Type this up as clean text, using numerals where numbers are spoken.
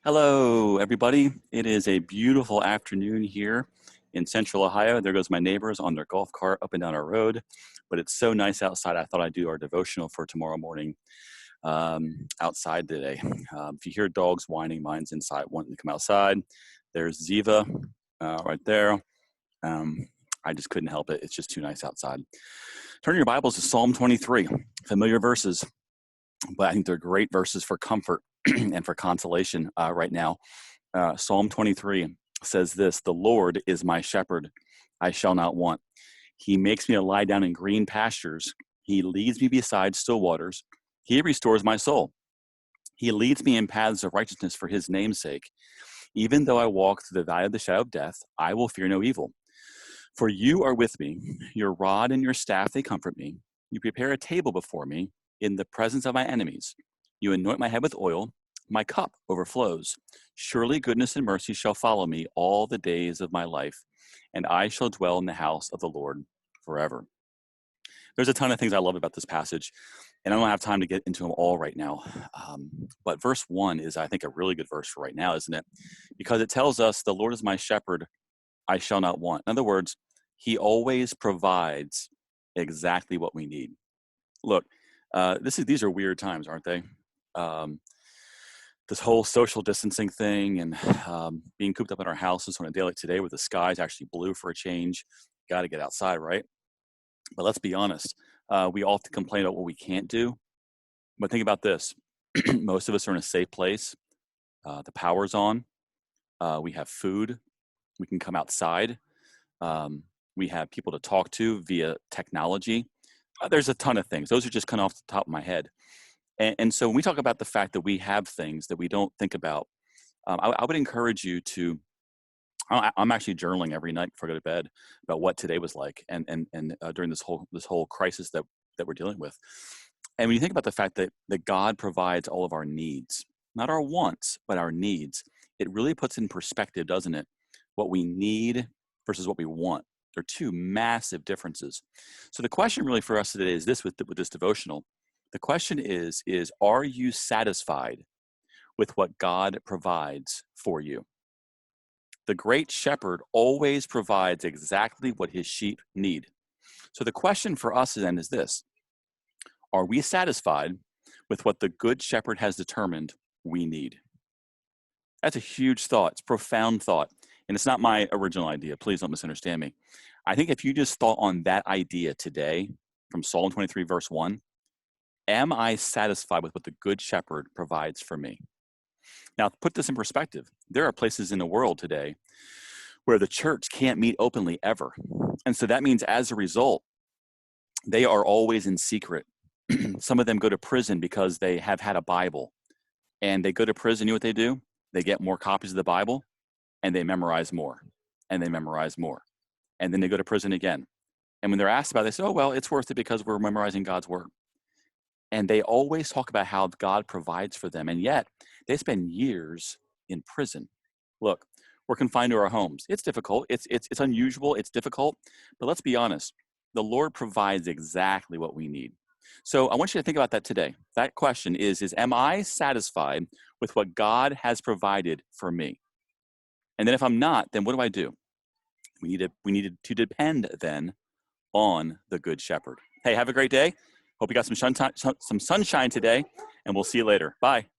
Hello, everybody. It is a beautiful afternoon here in Central Ohio. There goes my neighbors on their golf cart up and down our road. But it's so nice outside. I thought I'd do our devotional for tomorrow morning outside today. If you hear dogs whining, mine's inside wanting to come outside. There's Ziva right there. I just couldn't help it. It's just too nice outside. Turn your Bibles to Psalm 23, familiar verses, but I think they're great verses for comfort and for consolation right now. Psalm 23 says this: "The Lord is my shepherd, I shall not want. He makes me to lie down in green pastures. He leads me beside still waters. He restores my soul. He leads me in paths of righteousness for his name's sake. Even though I walk through the valley of the shadow of death, I will fear no evil. For you are with me. Your rod and your staff, they comfort me. You prepare a table before me in the presence of my enemies. You anoint my head with oil. My cup overflows. Surely goodness and mercy shall follow me all the days of my life, and I shall dwell in the house of the Lord forever." There's a ton of things I love about this passage, and I don't have time to get into them all right now. But verse 1 is, I think, a really good verse for right now, isn't it? Because it tells us, "The Lord is my shepherd, I shall not want." In other words, he always provides exactly what we need. Look, these are weird times, aren't they? This whole social distancing thing and being cooped up in our houses on a day like today where the sky's actually blue for a change. Got to get outside, right? But let's be honest. We often complain about what we can't do. But think about this. Most of us are in a safe place. The power's on. We have food. We can come outside. We have people to talk to via technology. There's a ton of things. Those are just kind of off the top of my head. And so when we talk about the fact that we have things that we don't think about, I would encourage you to, I'm actually journaling every night before I go to bed about what today was like and during this whole crisis that we're dealing with. And when you think about the fact that God provides all of our needs, not our wants, but our needs, it really puts in perspective, doesn't it? What we need versus what we want. They're two massive differences. So the question really for us today is this with this devotional. The question is, are you satisfied with what God provides for you? The great shepherd always provides exactly what his sheep need. So the question for us then is this: are we satisfied with what the good shepherd has determined we need? That's a huge thought. It's a profound thought. And it's not my original idea. Please don't misunderstand me. I think if you just thought on that idea today from Psalm 23, verse 1, am I satisfied with what the good shepherd provides for me? Now, to put this in perspective, there are places in the world today where the church can't meet openly ever. And so that means as a result, they are always in secret. Some of them go to prison because they have had a Bible. And they go to prison, you know what they do? They get more copies of the Bible and they memorize more. And they memorize more. And then they go to prison again. And when they're asked about it, they say, "Oh, well, it's worth it because we're memorizing God's word." And they always talk about how God provides for them. And yet they spend years in prison. Look, we're confined to our homes. It's difficult. It's unusual. It's difficult. But let's be honest. The Lord provides exactly what we need. So I want you to think about that today. That question is am I satisfied with what God has provided for me? And then if I'm not, then what do? We need to depend then on the Good Shepherd. Hey, have a great day. Hope you got some sunshine today, and we'll see you later. Bye.